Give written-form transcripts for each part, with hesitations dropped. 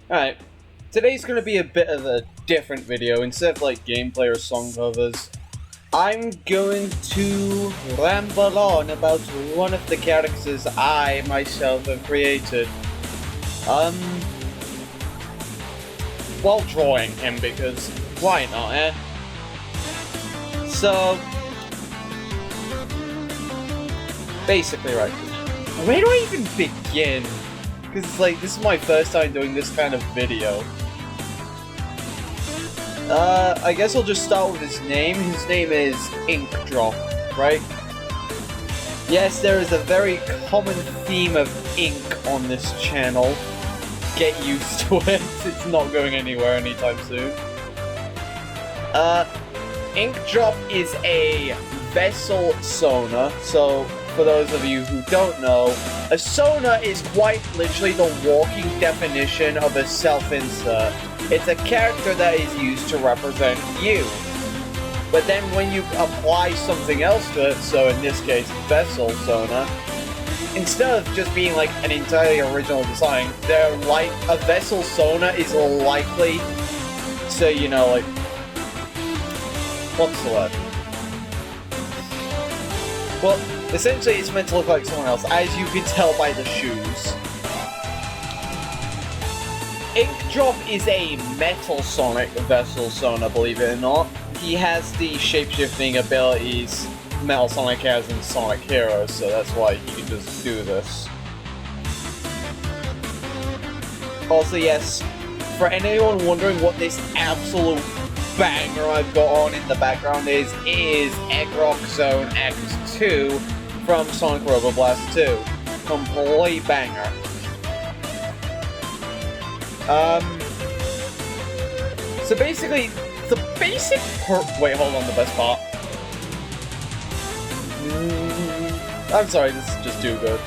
Alright, today's gonna be a bit of a different video. Instead of like gameplay or song covers, I'm going to ramble on about one of the characters I myself have created. While drawing him, because why not, eh? So, basically, right, where do I even begin? Because it's like, this is my first time doing this kind of video. I guess I'll just start with his name. His name is Inkdrop, right? Yes, there is a very common theme of ink on this channel. Get used to it, it's not going anywhere anytime soon. Inkdrop is a vessel sona, so for those of you who don't know, a sona is quite literally the walking definition of a self-insert. It's a character that is used to represent you. But then when you apply something else to it, so in this case, vessel sona, instead of just being like an entirely original design, they're like, a vessel sona is likely to, you know, like, what's the word? Well, essentially it's meant to look like someone else, as you can tell by the shoes. Inkdrop is a metal sonic vessel sona, believe it or not. He has the shape-shifting abilities Metal Sonic has in Sonic Heroes, so that's why he can just do this. Also, yes, for anyone wondering what this absolute banger I've got on in the background is Egg Rock Zone X2 from Sonic Robo Blast 2. Complete banger. So basically, the basic wait, hold on, the best part. I'm sorry, this is just too good.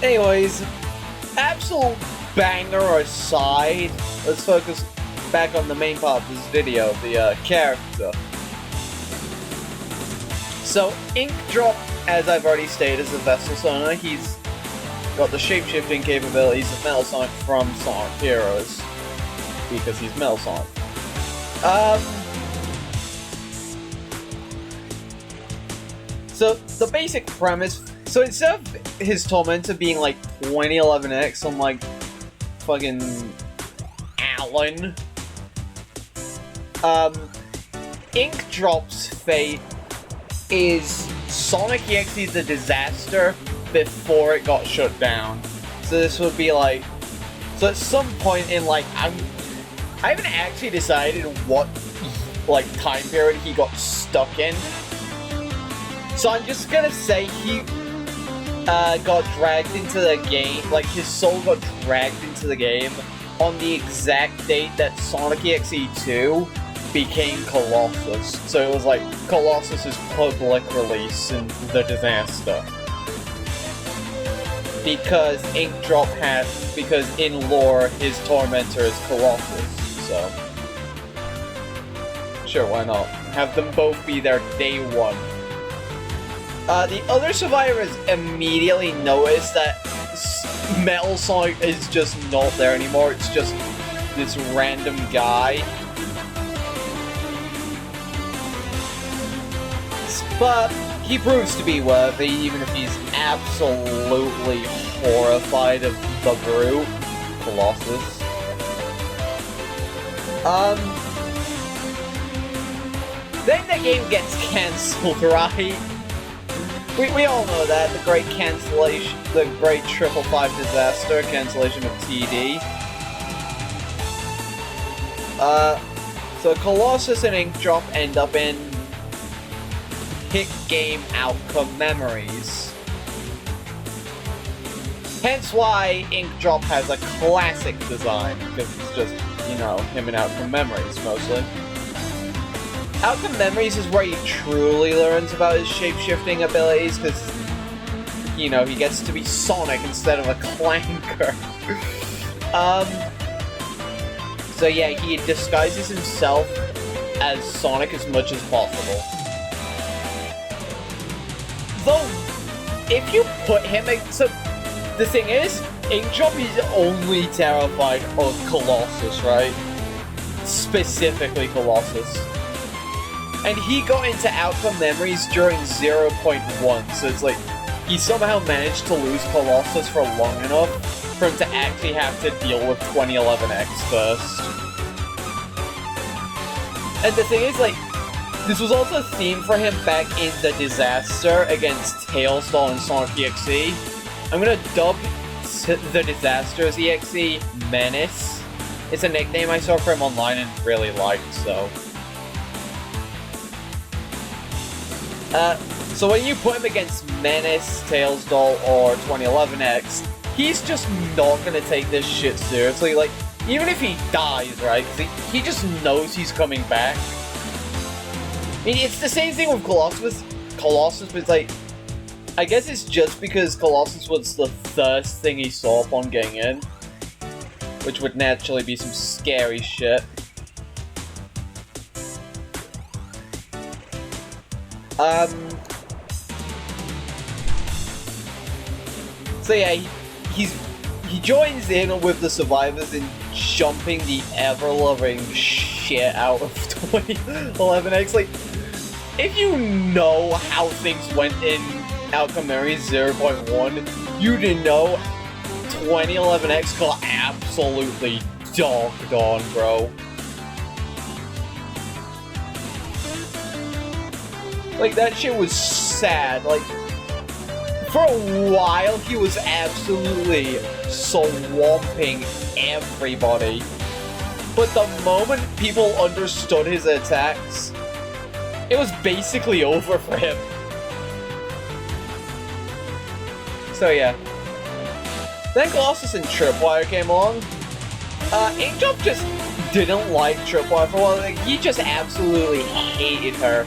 Anyways, absolute banger aside, let's focus back on the main part of this video, the character. So, Inkdrop, as I've already stated, is a vessel sona. He's got the shape-shifting capabilities of Metal Sonic from Sonic Heroes, because he's Metal Sonic. So, the basic premise. So instead of his Tormentor being like 2011X on like fucking Alan, Inkdrop's fate is Sonic EXE the Disaster before it got shut down. So this would be like, so at some point in like, I haven't actually decided what like time period he got stuck in. So I'm just gonna say he got dragged into the game, like his soul got dragged into the game on the exact date that Sonic EXE 2 became Colossus. So it was like Colossus's public release in the disaster. Because Inkdrop because in lore his Tormentor is Colossus, so sure, why not? Have them both be there day one. The other survivors immediately noticed that Metal Sonic is just not there anymore, it's just this random guy. But he proves to be worthy, even if he's absolutely horrified of the brute, Colossus. Then the game gets cancelled, right? We all know that, the great cancellation, the great 555 disaster, cancellation of TD. So Colossus and Inkdrop end up in Hit Game Outcome Memories. Hence why Inkdrop has a classic design, because it's just, you know, him and Outcome Memories, mostly. Outcome Memories is where he truly learns about his shape-shifting abilities, because, you know, he gets to be Sonic instead of a Clanker. So yeah, he disguises himself as Sonic as much as possible. Though, if you put him... So, the thing is, Inkdrop is only terrified of Colossus, right? Specifically Colossus. And he got into Outcome Memories during 0.1, so it's like, he somehow managed to lose Colossus for long enough for him to actually have to deal with 2011X first. And the thing is, like, this was also a theme for him back in the Disaster against Tailsdoll and Sonic EXE. I'm gonna dub the Disaster as EXE Menace. It's a nickname I saw for him online and really liked, so... So when you put him against Menace, Tailsdoll, or 2011X, he's just not gonna take this shit seriously. Like, even if he dies, right? He just knows he's coming back. I mean, it's the same thing with Colossus, but it's like... I guess it's just because Colossus was the first thing he saw upon getting in. Which would naturally be some scary shit. So yeah, he joins in with the survivors in jumping the ever-loving shit out of 2011X. Like, if you know how things went in Outcome Memories 0.1, you didn't know 2011X got absolutely dogged on, bro. Like, that shit was sad. Like, for a while, he was absolutely swamping everybody. But the moment people understood his attacks, it was basically over for him. So yeah. Then Colossus and Tripwire came along. Inkdrop just didn't like Tripwire for a while. Like, he just absolutely hated her.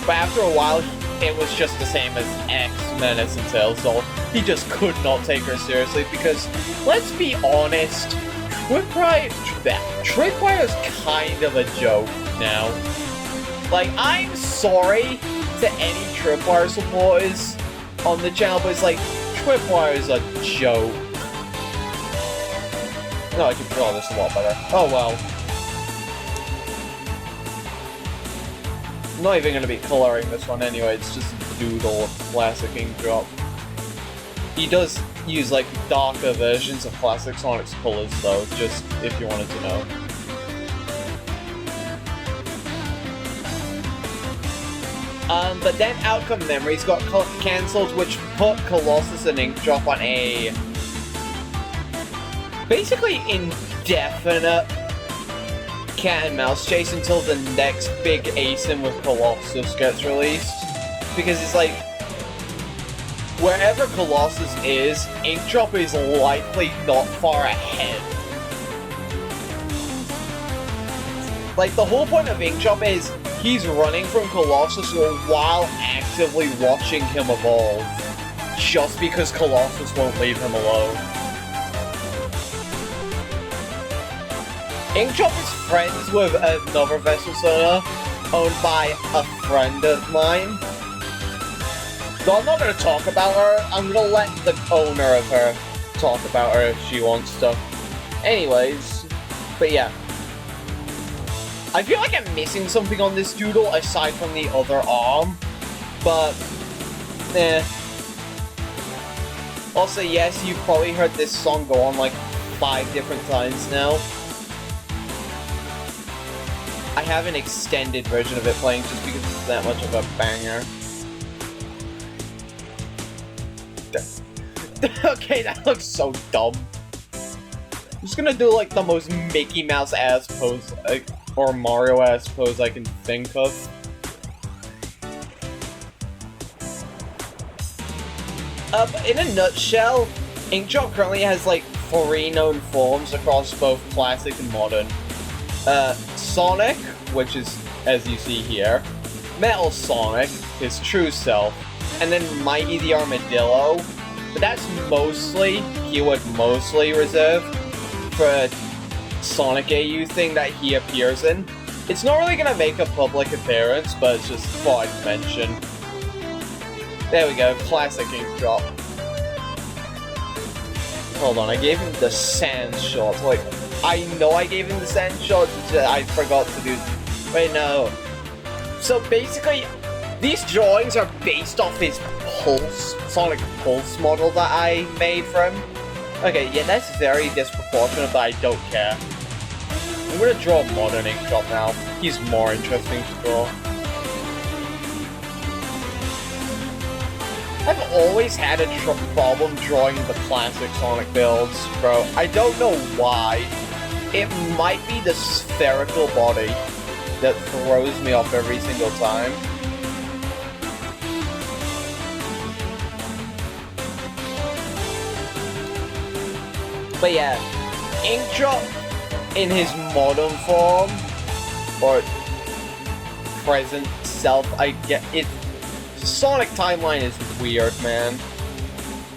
But after a while, it was just the same as X, Menace, and Tailsdoll. He just could not take her seriously because, let's be honest, Tripwire is kind of a joke now. Like, I'm sorry to any Tripwire supporters on the channel, but it's like, Tripwire is a joke. No, I can draw this a lot better. Oh well. I'm not even going to be coloring this one anyway, it's just a doodle of classic Inkdrop. He does use, like, darker versions of classic Sonic's colors, though, just if you wanted to know. But then Outcome Memories got cancelled, which put Colossus and Inkdrop on a basically indefinite cat and mouse chase until the next big ASIN with Colossus gets released. Because it's like, wherever Colossus is, Inkdrop is likely not far ahead. Like, the whole point of Inkdrop is he's running from Colossus while actively watching him evolve. Just because Colossus won't leave him alone. Inkdrop is friends with another vessel sonar owned by a friend of mine. So I'm not going to talk about her, I'm going to let the owner of her talk about her if she wants to. Anyways, but yeah. I feel like I'm missing something on this doodle aside from the other arm, but eh. Also, yes, you've probably heard this song go on like 5 different times now. I have an extended version of it playing just because it's that much of a banger. Okay, that looks so dumb. I'm just gonna do like the most Mickey Mouse ass pose, or Mario ass pose I can think of. But in a nutshell, Inkdrop currently has like 3 known forms across both classic and modern. Sonic, which is, as you see here, Metal Sonic, his true self, and then Mighty the Armadillo, but that's mostly, keyword mostly, reserved for Sonic AU thing that he appears in. It's not really gonna make a public appearance, but it's just thought I'd mention. There we go, classic Inkdrop. Hold on, I gave him the sand shots. Like, I know I gave him the sand shots, I forgot to do. Wait, no. So basically, these drawings are based off his Pulse, Sonic Pulse model that I made for him. Okay, yeah, that's very disproportionate, but I don't care. I'm gonna draw modern Inkdrop now. He's more interesting to draw. I've always had a problem drawing the classic Sonic builds, bro. I don't know why. It might be the spherical body that throws me off every single time. But yeah, Inkdrop in his modern form, or present self, I get it. Sonic timeline is weird, man.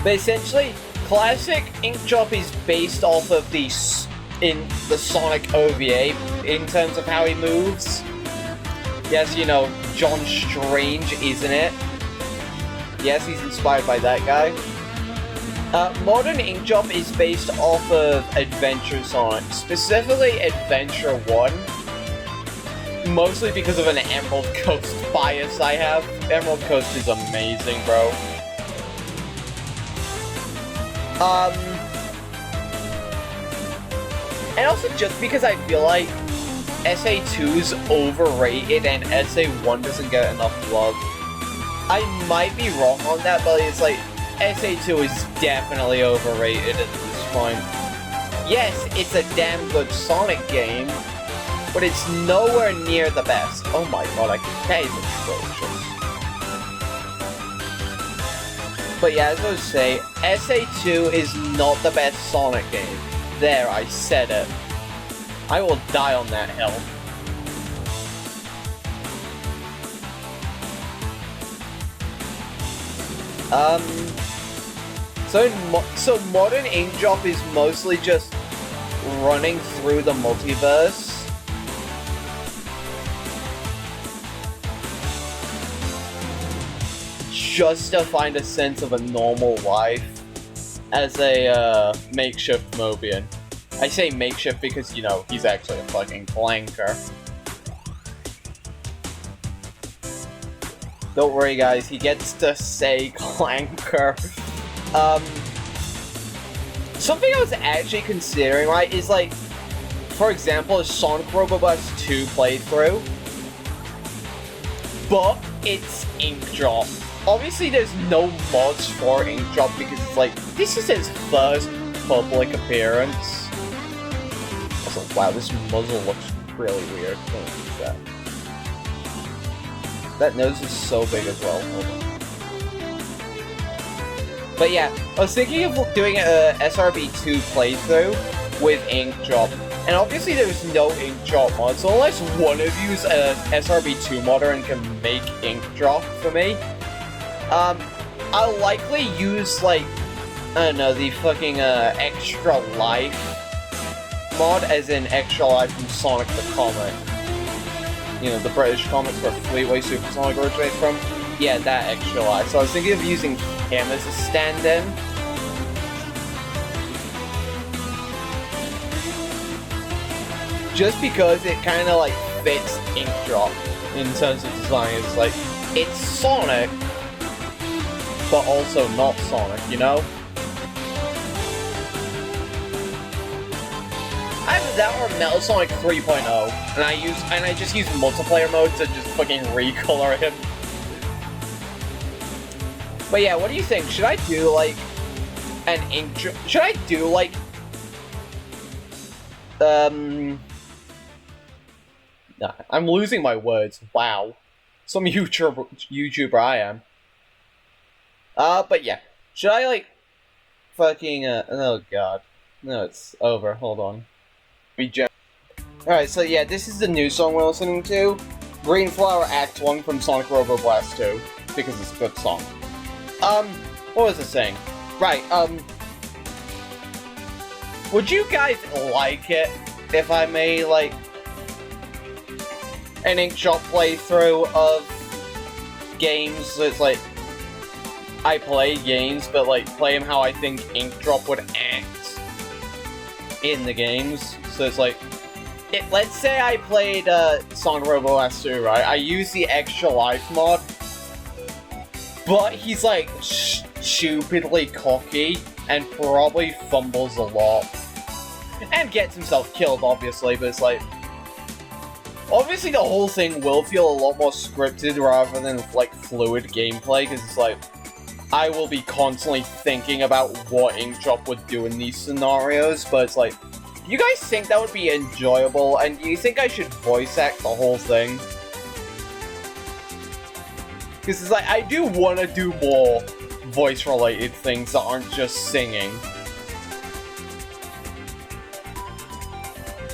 But essentially, classic Inkdrop is based off of the Sonic OVA in terms of how he moves. Yes, you know, John Strange, isn't it? Yes, he's inspired by that guy. Modern Inkdrop is based off of Adventure Sonic, specifically Adventure 1. Mostly because of an Emerald Coast bias I have. Emerald Coast is amazing, bro. And also just because I feel like SA2's overrated and SA1 doesn't get enough love. I might be wrong on that, but it's like, SA2 is definitely overrated at this point. Yes, it's a damn good Sonic game, but it's nowhere near the best. Oh my god, that is atrocious. But yeah, as I was saying, SA2 is not the best Sonic game. There, I said it. I will die on that hill. So modern Inkdrop is mostly just running through the multiverse. Just to find a sense of a normal life as a makeshift Mobian. I say makeshift because, you know, he's actually a fucking clanker. Don't worry guys, he gets to say clanker. Something I was actually considering, right, is like, for example, a Sonic Robobus 2 playthrough, but it's Inkdrop. Obviously there's no mods for Inkdrop because it's like, this is his first public appearance. Also, wow, this muzzle looks really weird. Don't use that. That nose is so big as well. Hold on. But yeah, I was thinking of doing a SRB2 playthrough with Inkdrop. And obviously there's no Inkdrop mod, so unless one of you is a SRB2 modder and can make Inkdrop for me, I'll likely use, like, I don't know, the fucking, Extra Life mod, as in Extra Life from Sonic the Comic. You know, the British comics where Fleetway Supersonic originates from. Yeah, that Extra Life. So I was thinking of using him as a stand-in. Just because it kind of, like, fits Inkdrop in terms of design. It's like, it's Sonic, but also not Sonic, you know? Either that or Metal Sonic 3.0, and I just use multiplayer mode to just fucking recolor him. But yeah, what do you think? Should I do like an intro? Should I do like Nah, I'm losing my words. Wow, some YouTuber I am. But yeah, should I like fucking, oh god. No, it's over, hold on. Alright, so yeah, this is the new song we're listening to. Green Flower Act 1 from Sonic Robo Blast 2. Because it's a good song. What was I saying? Right, would you guys like it if I made, like, an Inkdrop playthrough of games that's, like, I play games, but, like, play them how I think Inkdrop would act in the games? So it's like, let's say I played, Sonic Robo Blast 2, right? I use the Extra Life mod, but he's, like, stupidly cocky and probably fumbles a lot. And gets himself killed, obviously, but it's like... Obviously, the whole thing will feel a lot more scripted rather than, like, fluid gameplay, because it's like... I will be constantly thinking about what Inkdrop would do in these scenarios, but it's like... You guys think that would be enjoyable, and do you think I should voice act the whole thing? Because it's like, I do want to do more voice-related things that aren't just singing.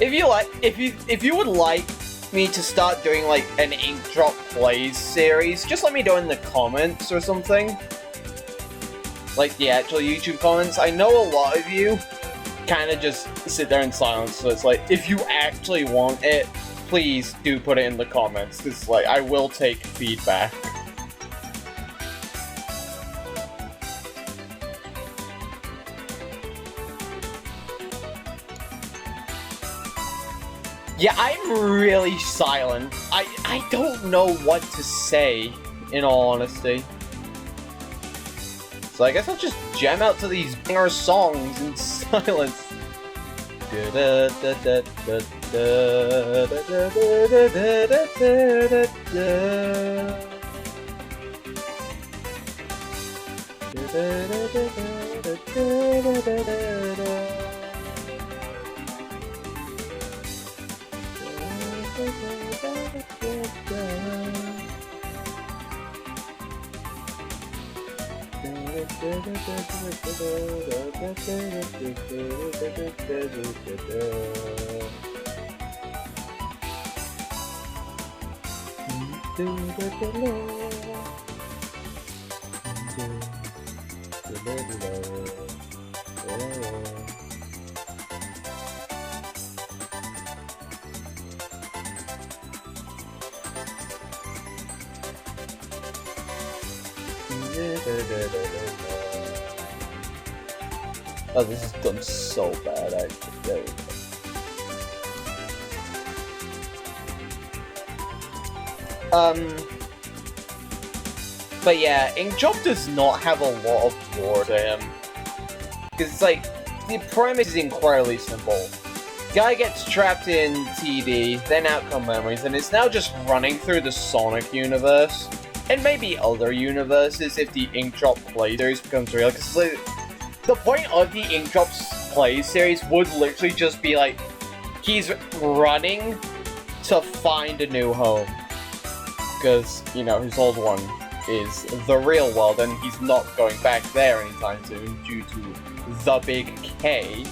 If you would like me to start doing like an Inkdrop plays series, just let me know in the comments or something. Like the actual YouTube comments. I know a lot of you kind of just sit there in silence, so it's like, if you actually want it, please do put it in the comments, because like, I will take feedback. Yeah, I'm really silent. I don't know what to say, in all honesty. So I guess I'll just jam out to these banger songs in silence. Oh, this is done so bad, actually. There we go. But yeah, Inkdrop does not have a lot of lore to him. Because it's like, the premise is incredibly simple. Guy gets trapped in TD, then Outcome Memories, and it's now just running through the Sonic universe. And maybe other universes if the Inkdrop play series becomes real. Because like, the point of the Inkdrop play series would literally just be like, he's running to find a new home. Because, you know, his old one is the real world, and he's not going back there anytime soon due to the big K.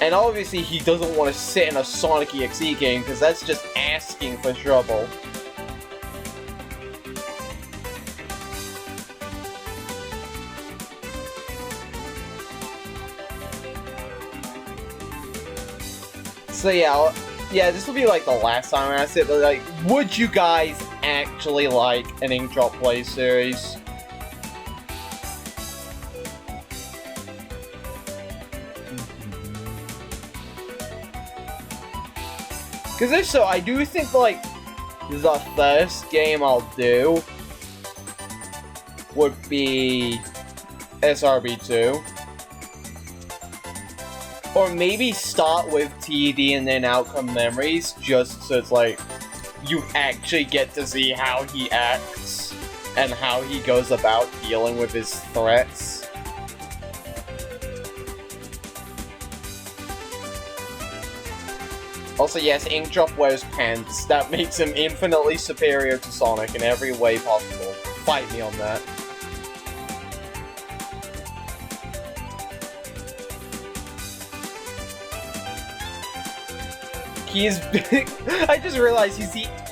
And obviously he doesn't want to sit in a Sonic EXE game, because that's just asking for trouble. So yeah, this will be like the last time I asked it, but like, would you guys actually like an Inkdrop play series? Because if so, I do think like the first game I'll do would be SRB2. Or maybe start with TD and then Outcome Memories, just so it's like, you actually get to see how he acts, and how he goes about dealing with his threats. Also, yes, Inkdrop wears pants. That makes him infinitely superior to Sonic in every way possible. Fight me on that. He's I just realized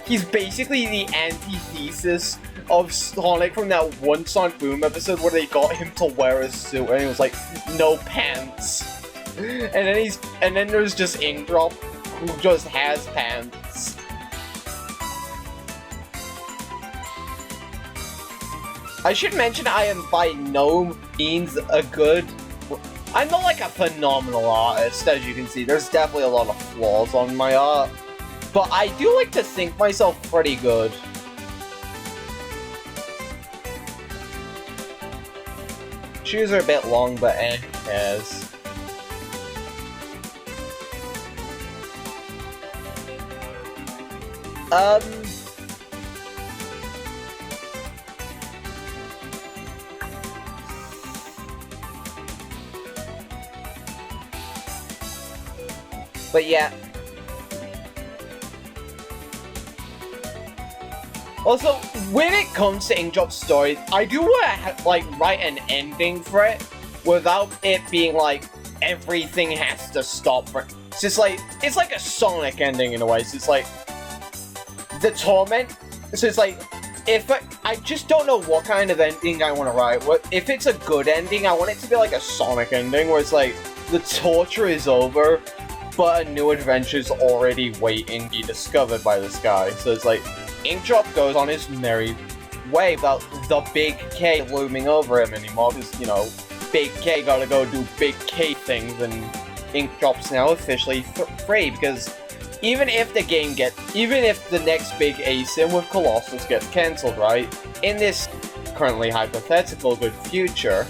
he's basically the antithesis of Sonic from that one Sonic Boom episode where they got him to wear a suit and he was like, no pants. And then there's just Inkdrop, who just has pants. I should mention I am by no means I'm not like a phenomenal artist, as you can see. There's definitely a lot of flaws on my art. But I do like to think myself pretty good. Shoes are a bit long, but who cares? But yeah. Also, when it comes to Inkdrop's story, I do want to like write an ending for it without it being like everything has to stop for it. It's just like it's like a Sonic ending in a way. So it's like the torment. So it's like if I just don't know what kind of ending I want to write. If it's a good ending, I want it to be like a Sonic ending where it's like the torture is over, but a new adventure's already waiting to be discovered by this guy. So it's like, Inkdrop goes on his merry way without the Big K looming over him anymore, because, you know, Big K gotta go do Big K things, and Inkdrop's now officially free, because even if the next big ASIM with Colossus gets cancelled, right, in this currently hypothetical good future,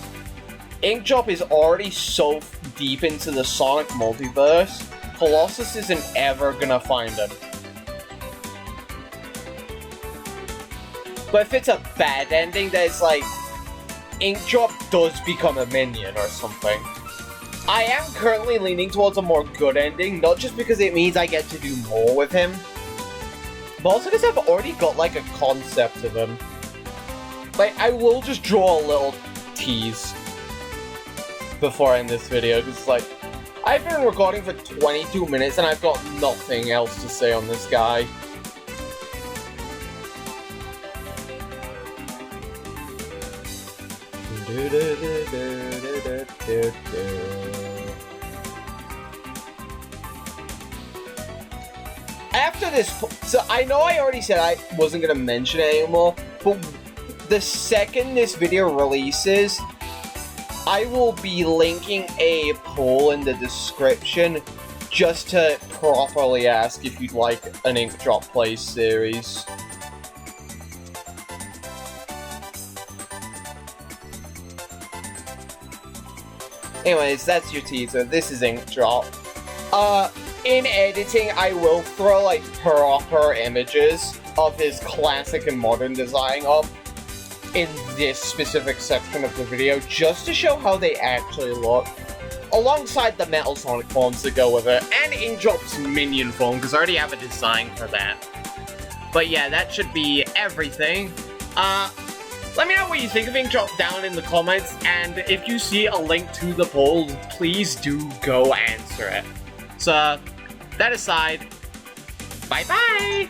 Inkdrop is already so deep into the Sonic multiverse, Colossus isn't ever gonna find him. But if it's a bad ending, that is like, Inkdrop does become a minion or something. I am currently leaning towards a more good ending, not just because it means I get to do more with him, but also because I've already got like a concept of him. Like, I will just draw a little tease before I end this video, because like, I've been recording for 22 minutes and I've got nothing else to say on this guy. After this, so I know I already said I wasn't gonna mention it anymore, but the second this video releases, I will be linking a poll in the description just to properly ask if you'd like an Inkdrop Play series. Anyways, that's your teaser. This is Inkdrop. In editing, I will throw like proper images of his classic and modern design up in this specific section of the video, just to show how they actually look, alongside the Metal Sonic forms that go with it, and Inkdrop's minion form, because I already have a design for that. But yeah, that should be everything. Let me know what you think of Inkdrop down in the comments, and if you see a link to the poll, please do go answer it. So, that aside, bye-bye!